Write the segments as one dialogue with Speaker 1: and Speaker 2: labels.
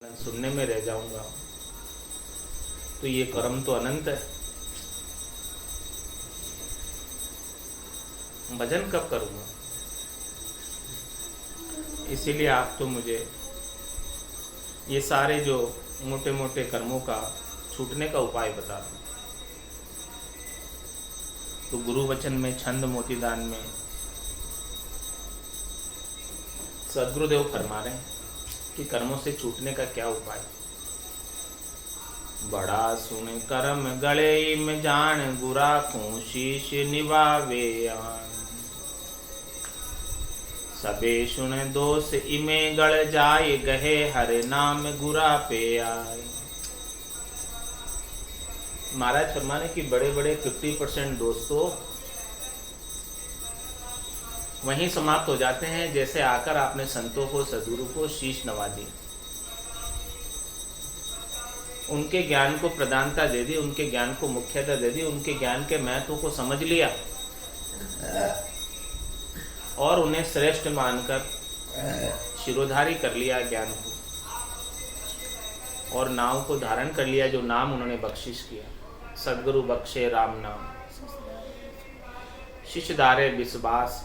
Speaker 1: सुनने में रह जाऊंगा, तो ये कर्म तो अनंत है। भजन कब करूंगा? इसीलिए आप तो मुझे ये सारे जो मोटे मोटे कर्मों का छूटने का उपाय बता दो। तो गुरु वचन में, छंद मोतीदान में सदगुरुदेव फरमा रहे हैं कि कर्मों से छूटने का क्या उपाय। बड़ा सुन कर्म गले में जान, गुरा को शीश निभावे आन। सबे सुन दोष इमे गड़ जाए, गहे हरे नाम गुरा पे आए। महाराज फरमाने की बड़े बड़े 50% दोष तो वहीं समाप्त हो जाते हैं जैसे आकर आपने संतों को, सदगुरु को शीश नवा दी, उनके ज्ञान को प्रधानता दे दी, उनके ज्ञान को मुख्यता दे दी, उनके ज्ञान के महत्व को समझ लिया और उन्हें श्रेष्ठ मानकर शिरोधारी कर लिया ज्ञान को, और नाम को धारण कर लिया जो नाम उन्होंने बख्शिश किया। सदगुरु बख्शे राम नाम, शिष्य धारे विश्वास,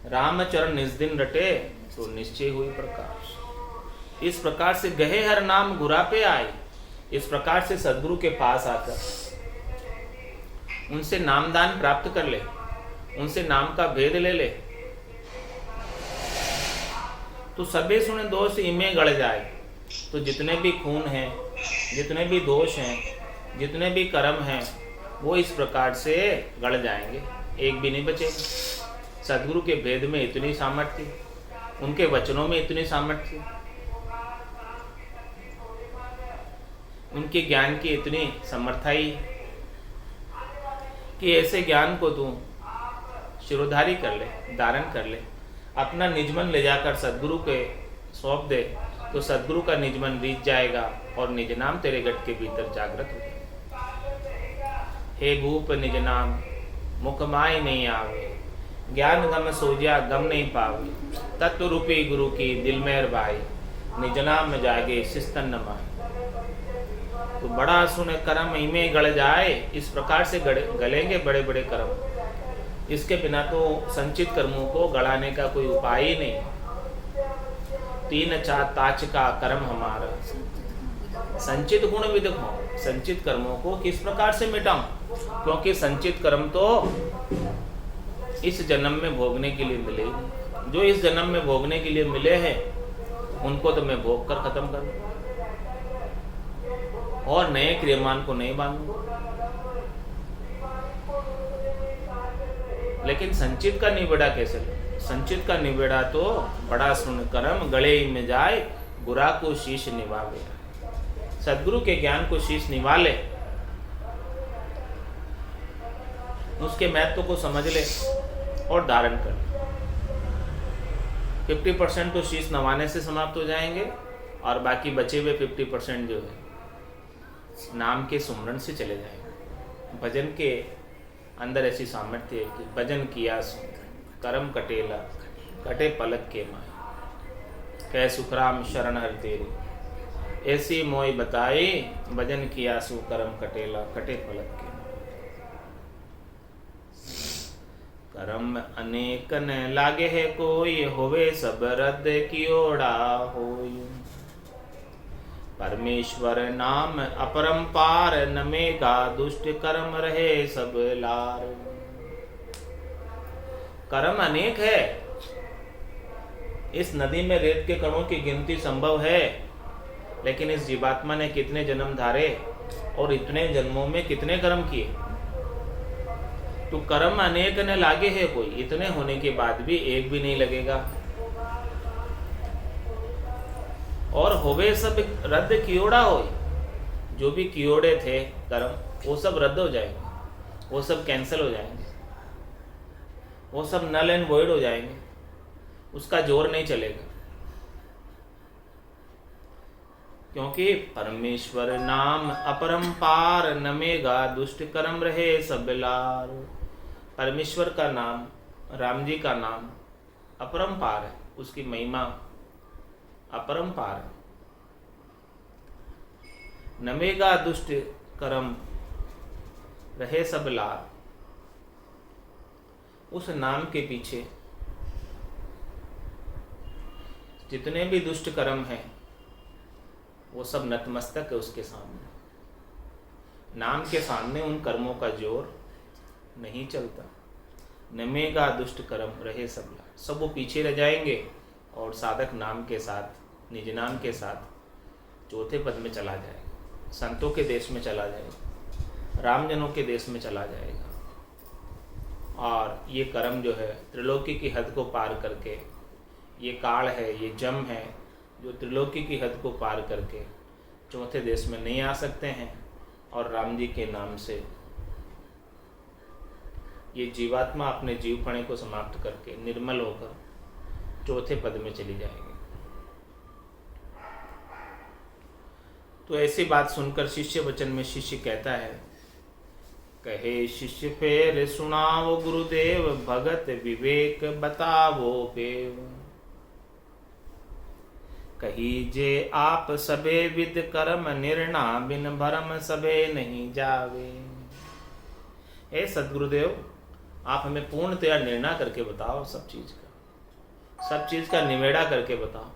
Speaker 1: रामचरण निज दिन रटे, तो निश्चय हुई प्रकाश। इस प्रकार से गहे हर नाम गुरा पे आए। इस प्रकार से सदगुरु के पास आकर उनसे नामदान प्राप्त कर ले, उनसे नाम का भेद ले ले, तो सबे सुने दोष इमे गड़ जाए। तो जितने भी खून हैं, जितने भी दोष हैं, जितने भी कर्म हैं, वो इस प्रकार से गड़ जाएंगे, एक भी नहीं बचेगा। सदगुरु के भेद में इतनी सामर्थ्य, उनके वचनों में इतनी सामर्थ्य, उनके ज्ञान की इतनी समर्थाई कि ऐसे ज्ञान को तू शिरोधारी कर ले, धारण कर ले, अपना निजमन ले जाकर सदगुरु के सौंप दे, तो सदगुरु का निजमन रीत जाएगा और निज नाम तेरे गट के भीतर जागृत हो जाएगा। हे भूप निज नाम मुख माय नहीं आवे, ज्ञान गम सोजिया गम नहीं पावे। तत्व रूपी गुरु की दिल मेहर भाई, निज नाम में जागे शिस्तन न माए। तो बड़ा सुन कर्म इमे गड़ जाए। इस प्रकार से गलेंगे बड़े बड़े कर्म। इसके बिना तो संचित कर्मों को गड़ाने का कोई उपाय ही नहीं। तीन चार ताच का कर्म हमारा, संचित गुण विदक हो। संचित कर्मों को किस प्रकार से मिटाऊं? क्योंकि संचित कर्म तो इस जन्म में भोगने के लिए मिले, जो इस जन्म में भोगने के लिए मिले हैं उनको तो मैं भोग कर खत्म कर दूं और नए क्रियमान को नहीं बांधूं। लेकिन संचित का निबेड़ा कैसे? संचित का निबेड़ा तो बड़ा सुन कर्म गले में जाए, गुरा को शीश निभावे। सदगुरु के ज्ञान को शीश निभा ले, उसके महत्व को समझ ले और धारण कर। 50% तो शीश नवाने से समाप्त हो जाएंगे और बाकी बचे हुए 50% जो है नाम के सुमरन से चले जाएंगे। भजन के अंदर ऐसी सामर्थ्य है कि भजन किया कर्म कटेला, कटे पलक के माए। कह सुखराम शरण हर तेरी, ऐसी मोई बताई, भजन किया सु कर्म कटेला, कटे पलक के। कर्म अनेक न लागे है कोई, होवे सब रद्द कियोड़ा होई। परमेश्वर नाम अपरंपार, नमेगा दुष्ट कर्म रहे सब लार। कर्म अनेक है। इस नदी में रेत के कणों की गिनती संभव है, लेकिन इस जीवात्मा ने कितने जन्म धारे और इतने जन्मों में कितने कर्म किए। तो कर्म अनेक न लागे है कोई, इतने होने के बाद भी एक भी नहीं लगेगा। और होवे सब रद्द कियोड़ा होई। जो भी कियोड़े थे कर्म, वो सब रद्द हो जाएंगे, वो सब कैंसिल हो जाएंगे, वो सब नल एंड वॉइड हो जाएंगे, उसका जोर नहीं चलेगा। क्योंकि परमेश्वर नाम अपरंपार, नमेगा दुष्ट कर्म रहे सब लार। परमेश्वर का नाम, राम जी का नाम अपरंपार है, उसकी महिमा अपरंपार है। नमेगा दुष्ट कर्म रहे सब लाभ। उस नाम के पीछे जितने भी दुष्ट कर्म हैं वो सब नतमस्तक है उसके सामने। नाम के सामने उन कर्मों का जोर नहीं चलता। नमेगा दुष्ट कर्म रहे सब लाभ, सब वो पीछे रह जाएंगे और साधक नाम के साथ, निज नाम के साथ चौथे पद में चला जाएगा, संतों के देश में चला जाएगा, रामजनों के देश में चला जाएगा। और ये कर्म जो है त्रिलोकी की हद को पार करके, ये काल है, ये जम है जो त्रिलोकी की हद को पार करके चौथे देश में नहीं आ सकते हैं। और राम जी के नाम से ये जीवात्मा अपने जीवपणे को समाप्त करके निर्मल होकर चौथे पद में चली जाएगी। तो ऐसी बात सुनकर शिष्य वचन में शिष्य कहता है, कहे शिष्य फेर सुनाओ गुरुदेव, भगत विवेक बतावो पेव। कहीजे आप सबे विद कर्म, निर्णा बिन भरम सबे नहीं जावे। हे सदगुरुदेव, आप हमें पूर्णतया निर्णय करके बताओ, सब चीज़ का निवेड़ा करके बताओ,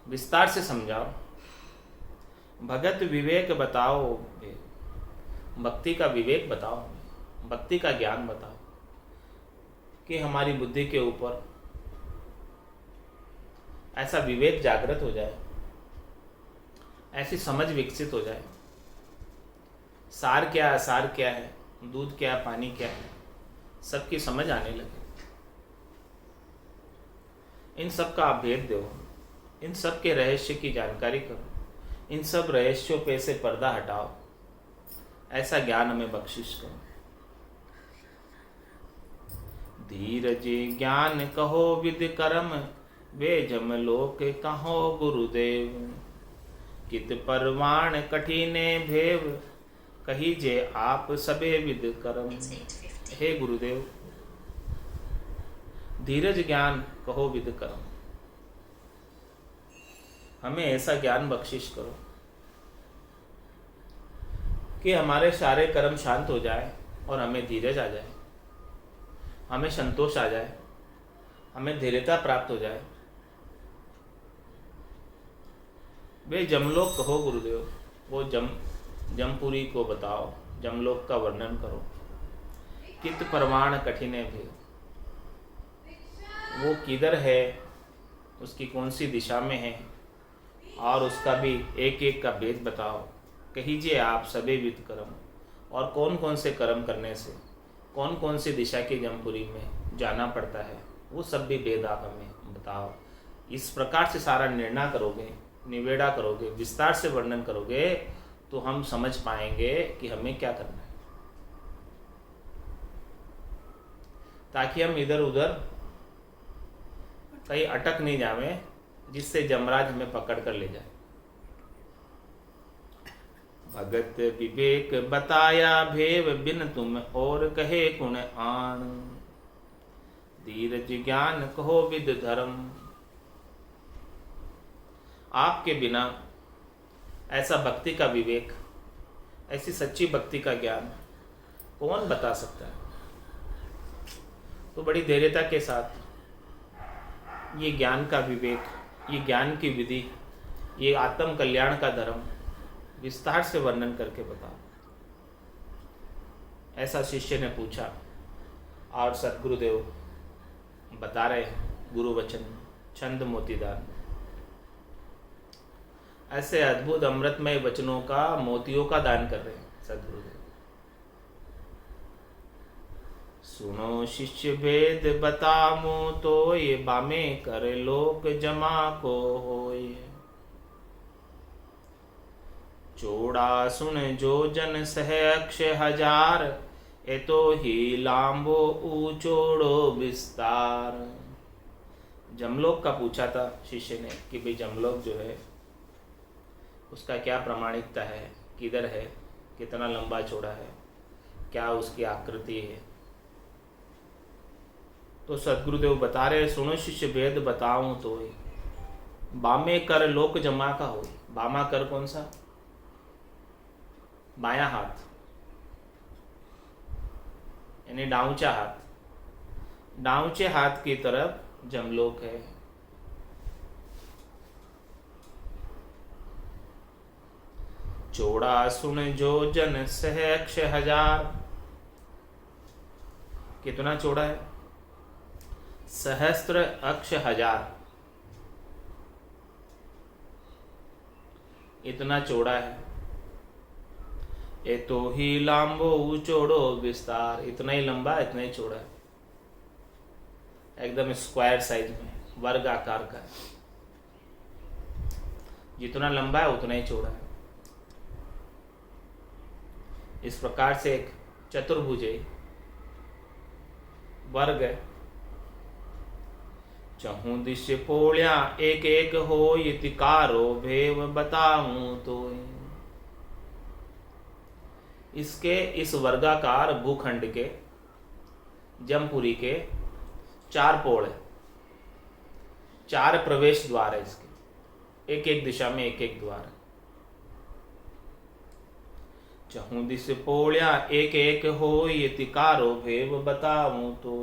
Speaker 1: विस्तार से समझाओ। भगत विवेक बताओ, भक्ति का विवेक बताओ, भक्ति का ज्ञान बताओ कि हमारी बुद्धि के ऊपर ऐसा विवेक जागृत हो जाए, ऐसी समझ विकसित हो जाए। सार क्या है, असार क्या है, दूध क्या है, पानी क्या है, सबकी समझ आने लगे। इन सब का आप भेद दो, इन सब के रहस्य की जानकारी करो, इन सब रहस्यों पे से पर्दा हटाओ, ऐसा ज्ञान हमें बख्शिश करो। धीरज ज्ञान कहो विद कर्म, वे जम लोक कहो गुरुदेव। कित परवाण कठिने भेव, कहीजे आप सबे विद कर्म। हे गुरुदेव, धीरज ज्ञान कहो विद कर्म, हमें ऐसा ज्ञान बख्शिश करो कि हमारे सारे कर्म शांत हो जाए और हमें धीरज आ जाए, हमें संतोष आ जाए, हमें धीरता प्राप्त हो जाए। वे जमलोक कहो गुरुदेव, वो जमपुरी को बताओ, जमलोक का वर्णन करो। कित परवाण कठिने भी, वो किधर है, उसकी कौन सी दिशा में है, और उसका भी एक एक का भेद बताओ। कहीजिए आप सबे विद कर्म, और कौन कौन से कर्म करने से कौन कौन सी दिशा की जमपुरी में जाना पड़ता है, वो सब भी भेद आप हमें बताओ। इस प्रकार से सारा निर्णय करोगे, निवेड़ा करोगे, विस्तार से वर्णन करोगे, तो हम समझ पाएंगे कि हमें क्या करना है, ताकि हम इधर उधर कहीं अटक नहीं जावे, जिससे जमराज हमें पकड़ कर ले जाए। भगत विवेक बताया भेव, बिन तुम और कहे गुण आन। धीरज ज्ञान कहो विद धर्म, आपके बिना ऐसा भक्ति का विवेक, ऐसी सच्ची भक्ति का ज्ञान कौन बता सकता है। तो बड़ी धैर्यता के साथ ये ज्ञान का विवेक, ये ज्ञान की विधि, ये आत्म कल्याण का धर्म विस्तार से वर्णन करके बताओ, ऐसा शिष्य ने पूछा। और सद्गुरुदेव बता रहे गुरु वचन छंद मोतीदार, ऐसे अद्भुत अमृतमय वचनों का, मोतियों का दान कर रहे हैं सद्गुरुदेव। सुनो शिष्य भेद बतामो, तो ये बामे कर लोक जमा को होए। चोड़ा सुन जो जन सह अक्ष हजार, ए तो ही लांबो ऊंचोड़ो विस्तार। जमलोक का पूछा था शिष्य ने कि भाई जमलोक जो है उसका क्या प्रामाणिकता है, किधर है, कितना लंबा चौड़ा है, क्या उसकी आकृति है। तो सद्गुरुदेव बता रहे, सुनो शिष्य भेद बताऊं तो बामे कर लोक जमा का हो। बामा कर कौन सा? बायां हाथ यानी डाउचा हाथ, डाउचे हाथ की तरफ जमलोक है। चौड़ा सुन जो जन सहक्ष हजार, कितना चौड़ा है? सहस्त्र अक्ष हजार, इतना चौड़ा है। ए तो ही लांबो चौड़ो विस्तार, इतना ही लंबा इतना ही चौड़ा है, एकदम स्क्वायर साइज में, वर्ग आकार का है। जितना लंबा है उतना ही चौड़ा है। इस प्रकार से एक चतुर्भुज वर्ग है। चहु दिश पोळ्या एक एक हो तिकारो भेव बताऊं तो। इसके इस वर्गाकार भूखंड के जमपुरी के 4 पोल है, 4 प्रवेश द्वार है इसके, एक एक दिशा में एक एक द्वार है। चहु दिश पोळ्या एक एक हो तिकारो भेव बताऊं तो।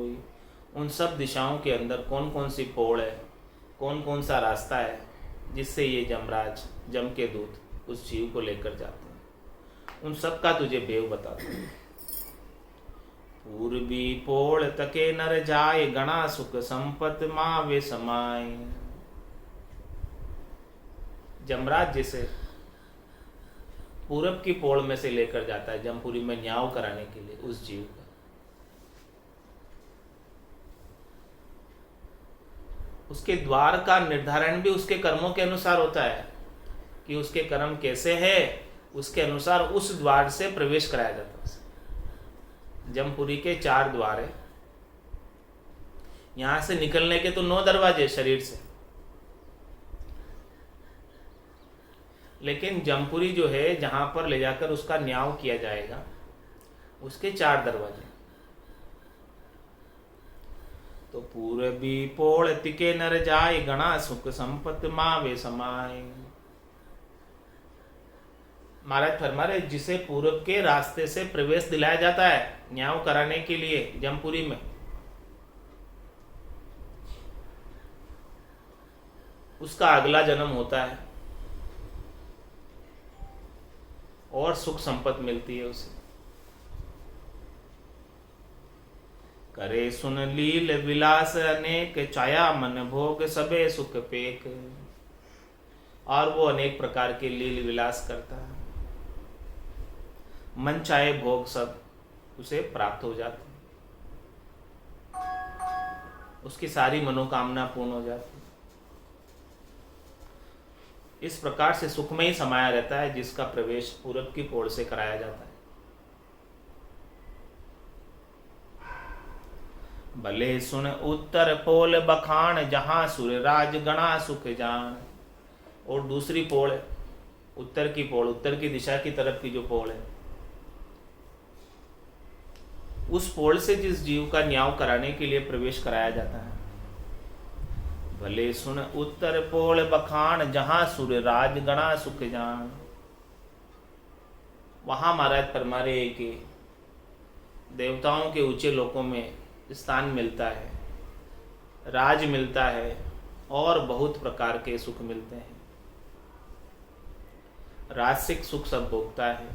Speaker 1: उन सब दिशाओं के अंदर कौन कौन सी पोल है, कौन कौन सा रास्ता है जिससे ये जमराज, जम के दूत उस जीव को लेकर जाते हैं, उन सब का तुझे भेव बताता हूं। पूर्वी पोल तके नर जाय गणा सुख संपत मावे समाय। जमराज जिसे पूरब की पोल में से लेकर जाता है जमपुरी में न्याय कराने के लिए उस जीव का, उसके द्वार का निर्धारण भी उसके कर्मों के अनुसार होता है कि उसके कर्म कैसे है, उसके अनुसार उस द्वार से प्रवेश कराया जाता है। जमपुरी के 4 द्वार है, यहां से निकलने के तो 9 दरवाजे शरीर से, लेकिन जमपुरी जो है जहां पर ले जाकर उसका न्याय किया जाएगा उसके 4 दरवाजे। तो पूरबी पोल तिके नर जाय गणा सुख संपत मावे समाय। महाराज फरमा रहे जिसे पूरब के रास्ते से प्रवेश दिलाया जाता है न्याय कराने के लिए जमपुरी में, उसका अगला जन्म होता है और सुख संपत्ति मिलती है उसे। करे सुन लील विलास अनेक छाया मन भोग सबे सुख पेक। और वो अनेक प्रकार के लील विलास करता है, मन चाहे भोग सब उसे प्राप्त हो जाते, उसकी सारी मनोकामना पूर्ण हो जाती। इस प्रकार से सुख में ही समाया रहता है जिसका प्रवेश पूरब की पोल से कराया जाता है। भले सुन उत्तर पोल बखान जहां सूर्यराज गणा सुख जान। और दूसरी पोल है उत्तर की पोल, उत्तर की दिशा की तरफ की जो पोल है, उस पोल से जिस जीव का न्याय कराने के लिए प्रवेश कराया जाता है। भले सुन उत्तर पोल बखान जहां सूर्यराज गणा सुख जान। वहां महाराज फरमा रहे कि देवताओं के ऊंचे लोकों में स्थान मिलता है, राज मिलता है और बहुत प्रकार के सुख मिलते हैं। रासिक सुख सब भोगता है।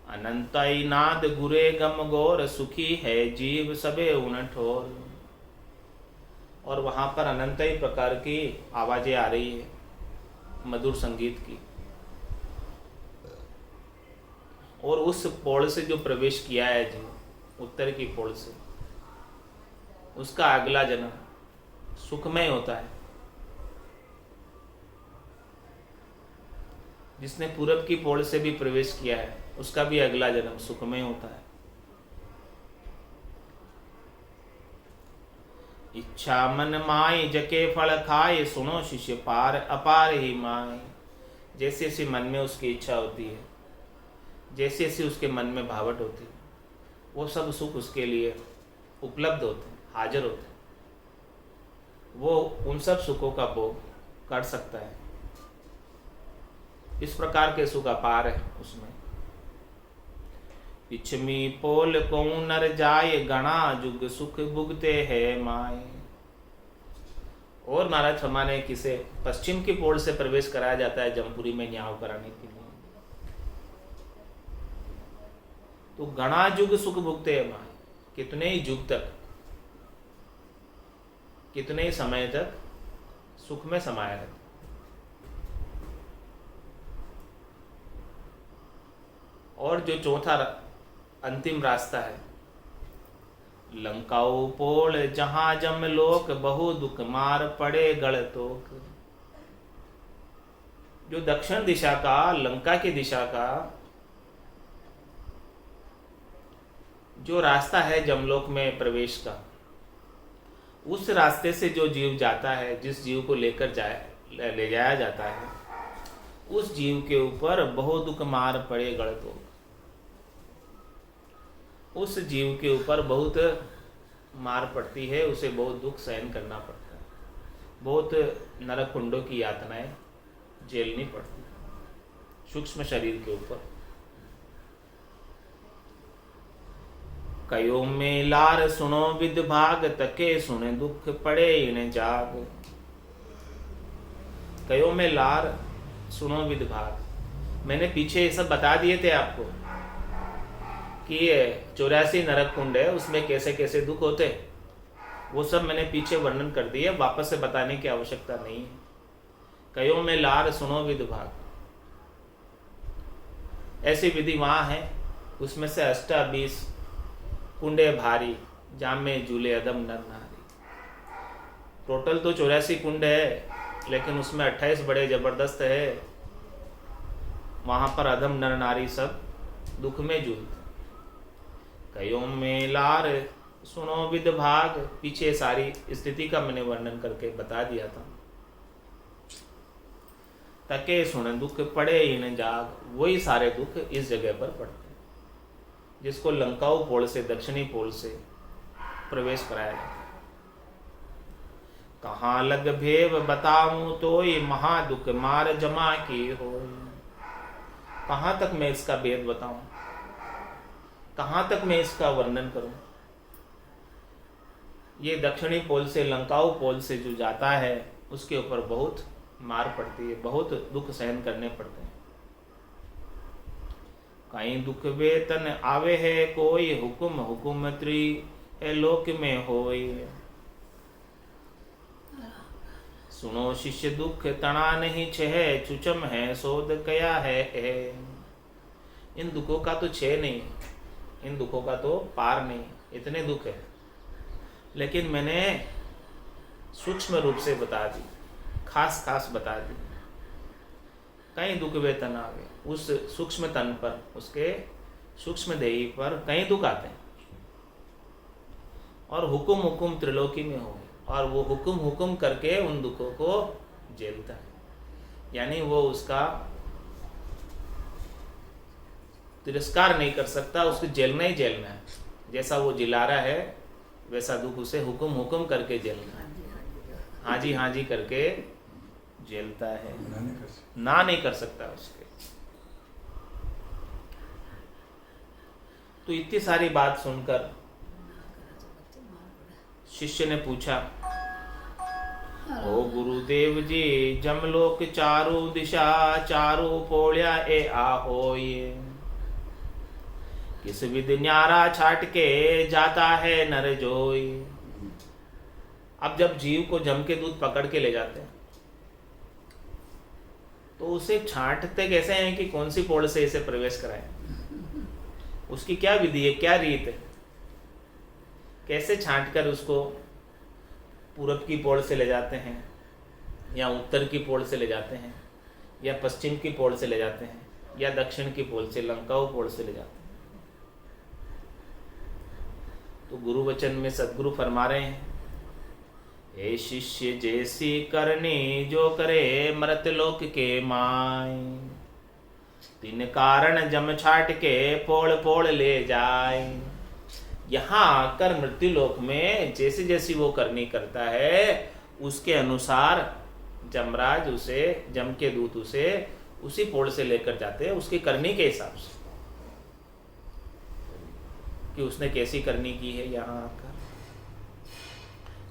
Speaker 1: अनंतई नाद गुरे गम गौर सुखी है जीव सबे उन ठोर। और वहां पर अनंत ही प्रकार की आवाजें आ रही है मधुर संगीत की। और उस पोल से जो प्रवेश किया है जी उत्तर की पोल से, उसका अगला जन्म सुखमय होता है। जिसने पूरब की पोल से भी प्रवेश किया है उसका भी अगला जन्म सुखमय होता है। इच्छा मन माय जके फल खाए सुनो शिष्य पार अपार ही माय। जैसे जैसे मन में उसकी इच्छा होती है, जैसे जैसे उसके मन में भावट होती है, वो सब सुख उसके लिए उपलब्ध होते हैं, हाजिर होते हैं। वो उन सब सुखों का भोग कर सकता है। इस प्रकार के सुख अपार है उसमें। पिछमी पोल को नर जाय गणा जुग सुख भुगते है माए। और महाराज हमारे किसे पश्चिम की पोल से प्रवेश कराया जाता है जमपुरी में न्याव कराने के लिए। तो गणा जुग सुख भुगते है माए, कितने ही युग तक, कितने ही समय तक सुख में समाया रहता। और जो चौथा अंतिम रास्ता है, लंकाओ पोल जहां जम लोक बहु दुख मार पड़े गढ़ तोक। जो दक्षिण दिशा का, लंका की दिशा का जो रास्ता है जमलोक में प्रवेश का, उस रास्ते से जो जीव जाता है, जिस जीव को लेकर ले जाया जाता है, उस जीव के ऊपर बहुत दुख मार पड़े गढ़ तोक। उस जीव के ऊपर बहुत मार पड़ती है, उसे बहुत दुख सहन करना पड़ता है, बहुत नरक कुंडों की यातनाएं झेलनी पड़ती है सूक्ष्म शरीर के ऊपर। कयो में लार सुनो विद भाग तके सुने दुख पड़े इन्हें जाग। कयो में लार सुनो विद भाग, मैंने पीछे ये सब बता दिए थे आपको कि 84 नरक कुंड है, उसमें कैसे कैसे दुख होते, वो सब मैंने पीछे वर्णन कर दिए, वापस से बताने की आवश्यकता नहीं है। कयो में लार सुनो विद भाग, ऐसी विधि वहां है, उसमें से 28 कुंडे भारी जाम में झूले अदम नर नारी। टोटल तो 84 कुंड है, लेकिन उसमें 28 बड़े जबरदस्त है, वहां पर अदम नर नारी सब दुख में झूलते। कयो में लार सुनो विद भाग, पीछे सारी स्थिति का मैंने वर्णन करके बता दिया था। तके सुन दुख पड़े इन जाग, वही सारे दुख इस जगह पर पड़ते हैं जिसको लंकाऊ पोल से, दक्षिणी पोल से प्रवेश कराया जाता है। कहाँ लग भेव बताऊं तो ये महा दुख मार जमा की हो। कहाँ तक मैं इसका भेद बताऊं, कहाँ तक मैं इसका वर्णन करूं। ये दक्षिणी पोल से, लंकाऊ पोल से जो जाता है उसके ऊपर बहुत मार पड़ती है, बहुत दुख सहन करने पड़ते हैं। कहीं दुख वेतन आवे है कोई, हुकुम हुकुम त्रिलोक में होय। सुनो शिष्य दुख तना नहीं छह, चुचम है सोद कया है। इन दुखों का तो छह नहीं, इन दुखों का तो पार नहीं, इतने दुख है, लेकिन मैंने सूक्ष्म रूप से बता दी, खास खास बता दी। कहीं दुख वेतन आवे, उस सूक्ष्म तन पर, उसके सूक्ष्म देही पर कहीं दुख आते हैं, और हुकुम हुकुम त्रिलोकी में हो, और वो हुकुम हुकुम करके उन दुखों को झेलता है, यानी वो उसका तिरस्कार नहीं कर सकता, उसको झेलना ही झेलना है। जैसा वो जिला रहा है वैसा दुख उसे हुकुम हुकुम करके झेलना है, हाँ जी करके झेलता है, ना नहीं कर सकता उसके। तो इतनी सारी बात सुनकर शिष्य ने पूछा, ओ गुरुदेव जी, जमलोक चारों दिशा चारों पोड़िया ए आहोये, किस विध न्यारा छाट के जाता है नर जोई। अब जब जीव को जम के दूध पकड़ के ले जाते हैं तो उसे छांटते कैसे हैं कि कौन सी पोड़ से इसे प्रवेश कराएं, उसकी क्या विधि है, क्या रीत है, कैसे छांटकर उसको पूरब की पोड़ से ले जाते हैं, या उत्तर की पोड़ से ले जाते हैं, या पश्चिम की पोड़ से ले जाते हैं, या दक्षिण की पोड़ से, लंकाऊ पोड़ से ले जाते हैं। तो गुरु वचन में सदगुरु फरमा रहे हैं, हे शिष्य जैसी करनी जो करे मृत लोक के माय, तीन कारण जम छाट के पोड़ पोड़ ले जाए। यहाँ आकर मृत्यु लोक में जैसी जैसी वो करनी करता है, उसके अनुसार जमराज उसे, जम के दूत उसे उसी पोल से लेकर जाते हैं उसकी करनी के हिसाब से कि उसने कैसी करनी की है यहाँ आकर,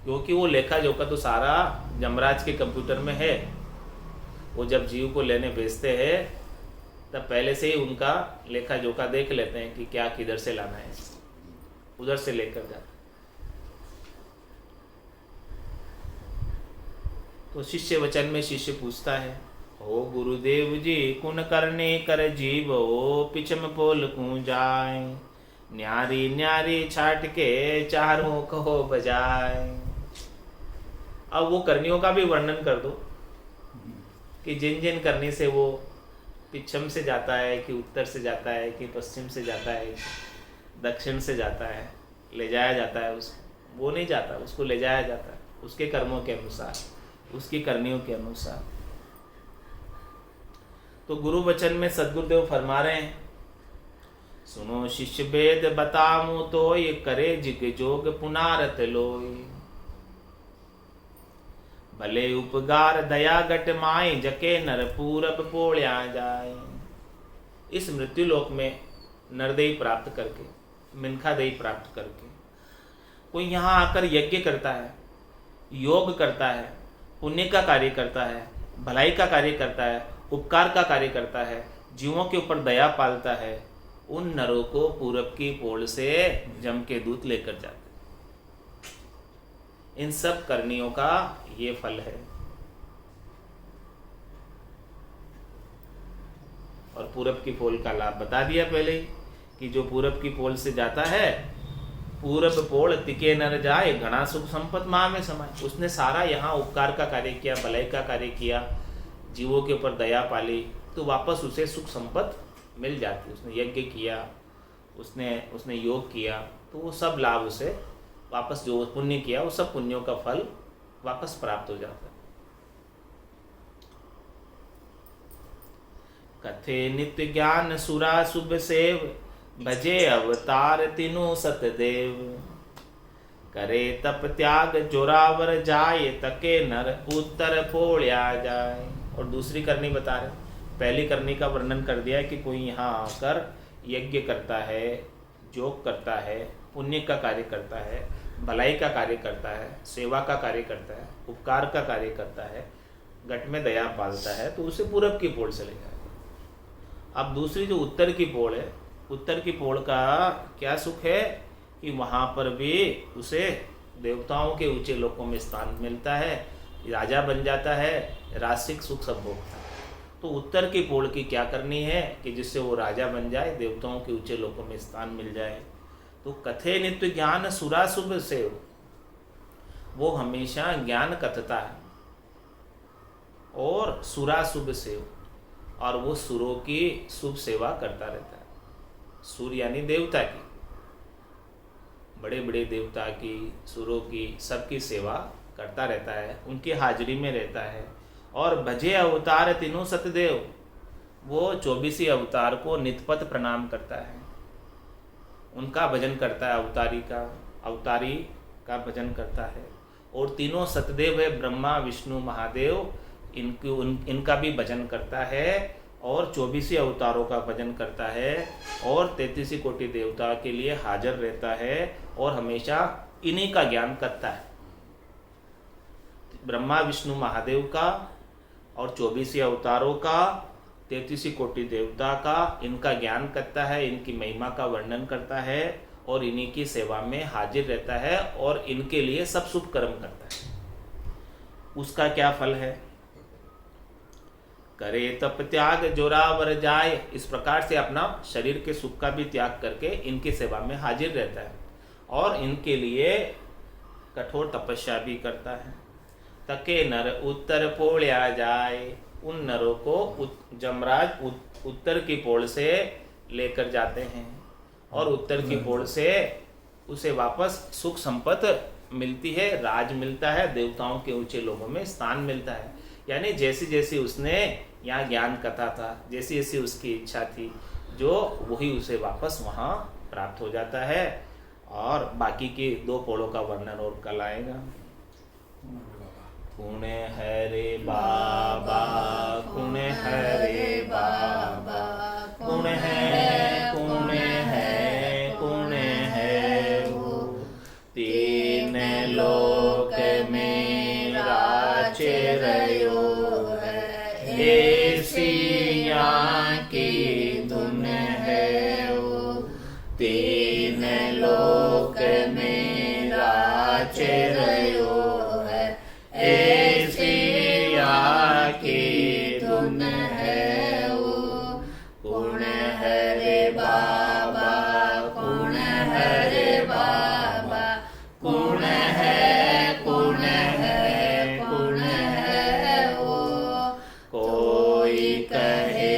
Speaker 1: क्योंकि वो लेखा जोखा तो सारा यमराज के कंप्यूटर में है। वो जब जीव को लेने भेजते हैं तब पहले से ही उनका लेखा जोखा देख लेते हैं कि क्या किधर से लाना है, उधर से लेकर जाते। तो शिष्य वचन में शिष्य पूछता है, ओ गुरुदेव जी कुन करने कर जीव ओ पिछम पोल कूं जाए, न्यारी न्यारी छाट के चारों कहो बजाए। अब वो करनियों का भी वर्णन कर दो कि जिन जिन करनी से वो पिछम से जाता है कि उत्तर से जाता है कि पश्चिम से जाता है दक्षिण से जाता है, ले जाया जाता है उसको, वो नहीं जाता, उसको ले जाया जाता है उसके कर्मों के अनुसार, उसकी करनियों के अनुसार। तो गुरु वचन में सदगुरुदेव फरमा रहे हैं, सुनो शिष्य वेद बताऊं तो ये करे जिग जोग पुनारत लोय, भले उपगार दया गट माए जके नर पूरब पोल्या जाए। इस मृत्यु लोक में नरदेही प्राप्त करके, मिनखा देही प्राप्त करके कोई यहाँ आकर यज्ञ करता है, योग करता है, पुण्य का कार्य करता है, भलाई का कार्य करता है, उपकार का कार्य करता है, जीवों के ऊपर दया पालता है, उन नरों को पूरब की पोल से जम के दूत लेकर जाते। इन सब करनियों का ये फल है। और पूरब की पोल का लाभ बता दिया पहले ही कि जो पूरब की पोल से जाता है, पूरब पोल तिके नर जाए घना सुख संपत माह में समाये। उसने सारा यहाँ उपकार का कार्य किया, भलाई का कार्य किया, जीवों के ऊपर दया पाली, तो वापस उसे सुख संपत मिल जाती। उसने यज्ञ किया, उसने योग किया, तो वो सब लाभ उसे वापस, जो पुण्य किया वो सब पुण्यों का फल वापस प्राप्त हो जाता है। कथे नित्य ज्ञान सुरा शुभ सेव, भजे अवतार तीनों सतदेव, करे तप त्याग जोरावर जाए तके नर उत्तर पोल्या जाए। और दूसरी करनी बता रहे, पहली करनी का वर्णन कर दिया है कि कोई यहाँ आकर यज्ञ करता है, योग करता है, पुण्य का कार्य करता है, भलाई का कार्य करता है, सेवा का कार्य करता है, उपकार का कार्य करता है, घट में दया पालता है, तो उसे पूरब की पोल से ले जाएगा। अब दूसरी जो उत्तर की पोल है, उत्तर की पोल का क्या सुख है कि वहाँ पर भी उसे देवताओं के ऊंचे लोकों में स्थान मिलता है, राजा बन जाता है, रासिक सुख सब भोगता है। तो उत्तर की पोल की क्या करनी है कि जिससे वो राजा बन जाए, देवताओं के ऊंचे लोकों में स्थान मिल जाए। तो कथे नित्य ज्ञान सुरा शुभ सेव, वो हमेशा ज्ञान कथता है और सुरा शुभ सेव, और वो सुरों की शुभ सेवा करता रहता है। सुर यानी देवता की, बड़े बड़े देवता की, सुरों की, सबकी सेवा करता रहता है, उनकी हाजिरी में रहता है। और भजे अवतार तीनों सतदेव, वो 24 अवतार को नितपत प्रणाम करता है, उनका भजन करता है, अवतारी का भजन करता है। और तीनों सतदेव है, ब्रह्मा विष्णु महादेव, इनका भी भजन करता है, और 24 अवतारों का भजन करता है, और 33 कोटि देवता के लिए हाजिर रहता है, और हमेशा इन्हीं का ज्ञान करता है, ब्रह्मा विष्णु महादेव का और 24 अवतारों का, 33 कोटि देवता का, इनका ज्ञान करता है, इनकी महिमा का वर्णन करता है, और इन्हीं की सेवा में हाजिर रहता है, और इनके लिए सब शुभ कर्म करता है। उसका क्या फल है? करे तप त्याग जोरावर जाए, इस प्रकार से अपना शरीर के सुख का भी त्याग करके इनकी सेवा में हाजिर रहता है, और इनके लिए कठोर तपस्या भी करता है। तके नर उत्तर पोल्या जाए, उन नरों को जमराज उत्तर की पोल से लेकर जाते हैं, और उत्तर की पोल से उसे वापस सुख संपत्ति मिलती है, राज मिलता है, देवताओं के ऊंचे लोगों में स्थान मिलता है। यानी जैसी जैसी उसने यहाँ ज्ञान कथा था, जैसी जैसी उसकी इच्छा थी, जो वही उसे वापस वहाँ प्राप्त हो जाता है। और बाकी के 2 पोलों का वर्णन और कल आएगा। कुणे हरे बाबा, कुणे हरे ऐसी यहाँ की धुन है वो, तीन लोक में राच रह्यो है। ऐसी यहाँ की धुन है वो, कौन है रे बाबा, कौन है रे बाबा, कौन है, कौन है, कौन है वो। कोई कहे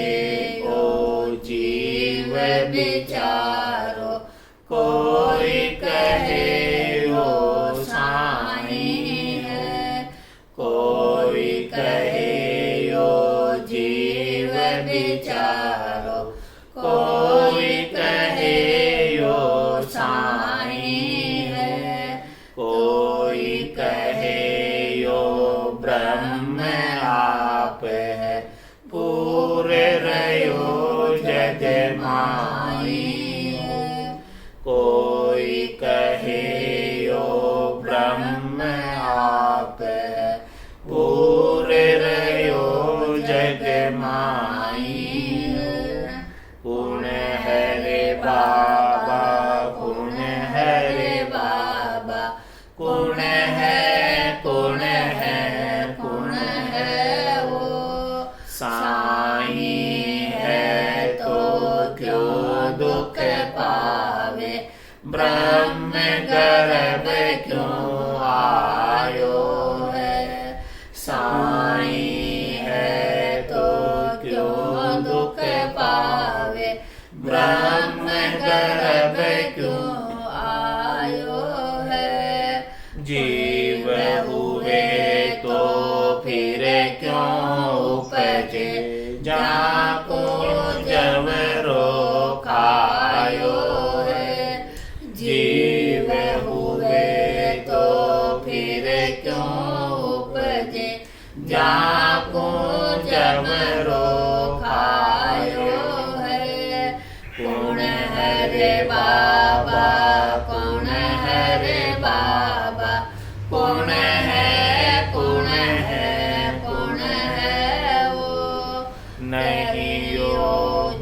Speaker 1: ओ जीव बिचारो, कोई कहे ओ साईं है, कोई कहे ओ जीव बिचारो, कोई कहे ओ साईं है, कोई कहे ओ ब्रह्म आप है, पूरे रहो जग माई है। कोई कहे ओ ब्रह्म आप है, पूरे रहो जग माई है। कौन है रे बाबा, कौन है रे बाबा, कौन है, कौन है, कौन है वो। साईं है तो क्यों दुख पावे, ब्रह्म गर्भ क्यों आयो है। साईं है तो क्यों दुख पावे, ब्रह्म गर्भ क्यों आयो है। जीव हुए तो फिर क्यों उपजे, जाको जब रो खायो है। जीव हुए तो फिर क्यों उपजे, जाको जब रो खायो है। कौन है रे बाबा, कौन है रे बाबा, कौन है, कौन है, कौन है वो। नहीं यो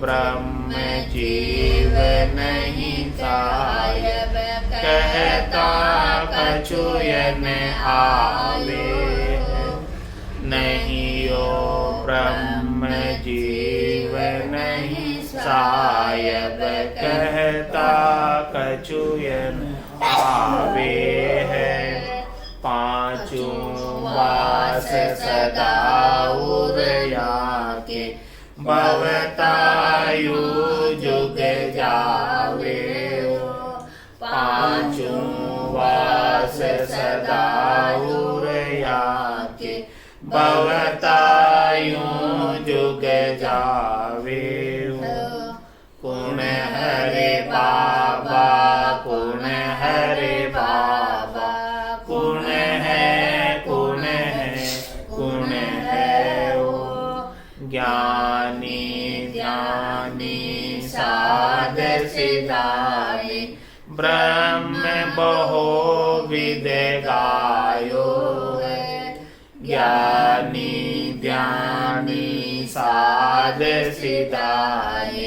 Speaker 1: ब्रह्म जीव नहीं सायब, कहता कछुयन आवे। नहीं यो ब्रह्म जीव नहीं सायब, कहता कछुयन आवे है। पांचों वास सदा उरया के, भवतायु जुग जावे हो। पांचों वास सदा उरया के, भवतायु जुग जावे हो। कौन हरे बाबा, कौन हरे बाबा, कौन है, कौन है, कौन है वो। ज्ञानी ज्ञानी साध सिधाई, ब्रह्म बहु विद गायो है। ज्ञानी ज्ञानी साध सिधाई,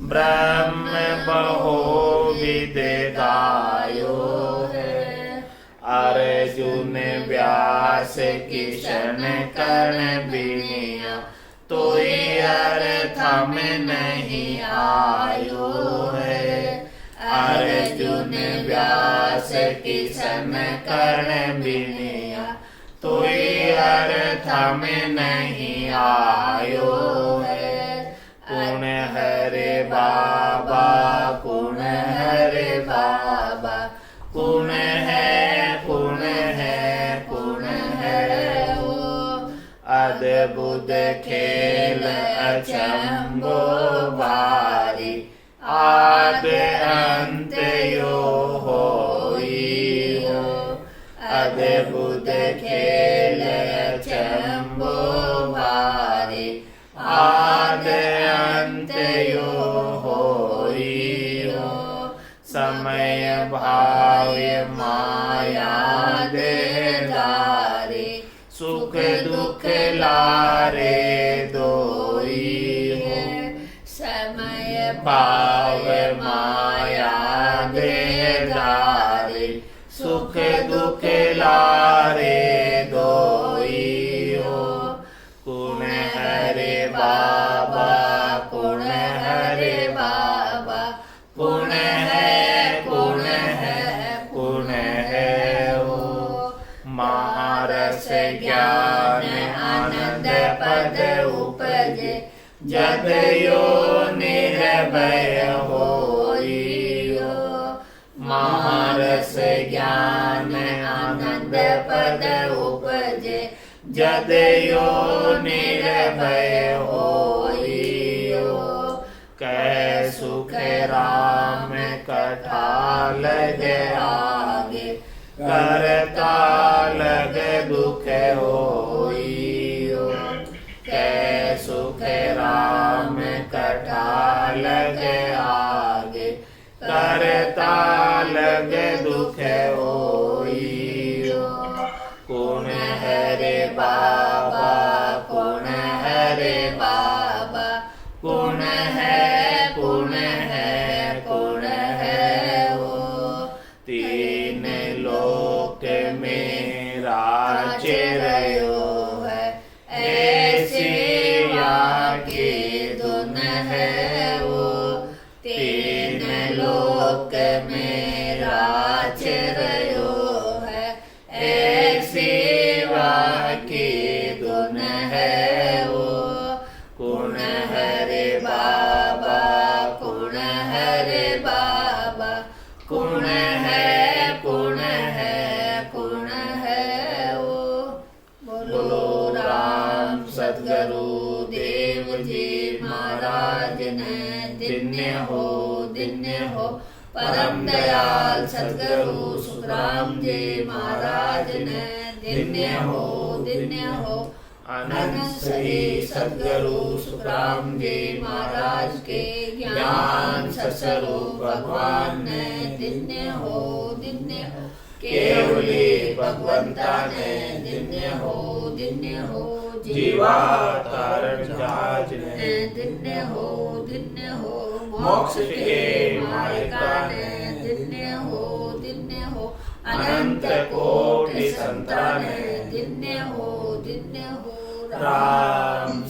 Speaker 1: ब्रह्म बहु विद गायो है। अर्जुन व्यास किशन कर्ण बिनिया, तोई अर्थ में नहीं आयो है। अर्जुन व्यास किशन कर्ण बिनिया, तोई अर्थ में नहीं आयो है। कौन हरे बाबा, कौन हरे बाबा, कौन है, कौन है, कौन है वो। अद्भुत खेल अचंभो भारी, आद अंत यो होई हो। अद्भुत खेल अचंभो भारी, आद अंत यो होई हो। समय भाव्य माया देहधारी, सुख दुख लारे पावे माया देहधारी, सुख दुख लारे दोई हो। कुण हरे बाबा, कुण हरे बाबा, कुण है, कुण है, कुण है हो। महारस ज्ञान आनंद पद उपजे, जब यो निर्भय होई हो। महारस ज्ञान आनंद पद उपजे, जद यो निर्भय होई हो। कै सुख राम कथा लग आगे, करता लग दुख होई हो। कै सुख राम कथा लग आगे, करता लग दुख होई हो। कुण हरे बाबा, कुण हरे बाबा, कुण है, कुण है, कुण है हो। तीन लोक में राज्य रयो है, ऐसे आके धुन है वो। तीन लोक में राज्य रयो है, ऐसे आके धुन है वो। कुण हरे बाबा, कुण हरे बाबा, कुण है, कुण है, कुण है वो। बोलो राम सद्गुरु देव जी महाराज ने दिन्य हो, दिन्य हो। परम दयाल सद्गुरु सुखराम जी महाराज ने दिन्य हो, दिन्य हो। अनंत श्री सद्गुरु सुखराम जी महाराज के ज्ञान सत्स्वरूप भगवान ने दिन्य हो, दिन्य हो। केवली भगवंता ने दिन्य हो, दिन्य हो। जीवा तारण जहाज ने दिन्य हो, दिन्य हो। मोक्ष के मालिका ने दिन्य हो, दिन्य हो। अनंत कोटि संतान ने दिन्य हो, दिन्य हो। राम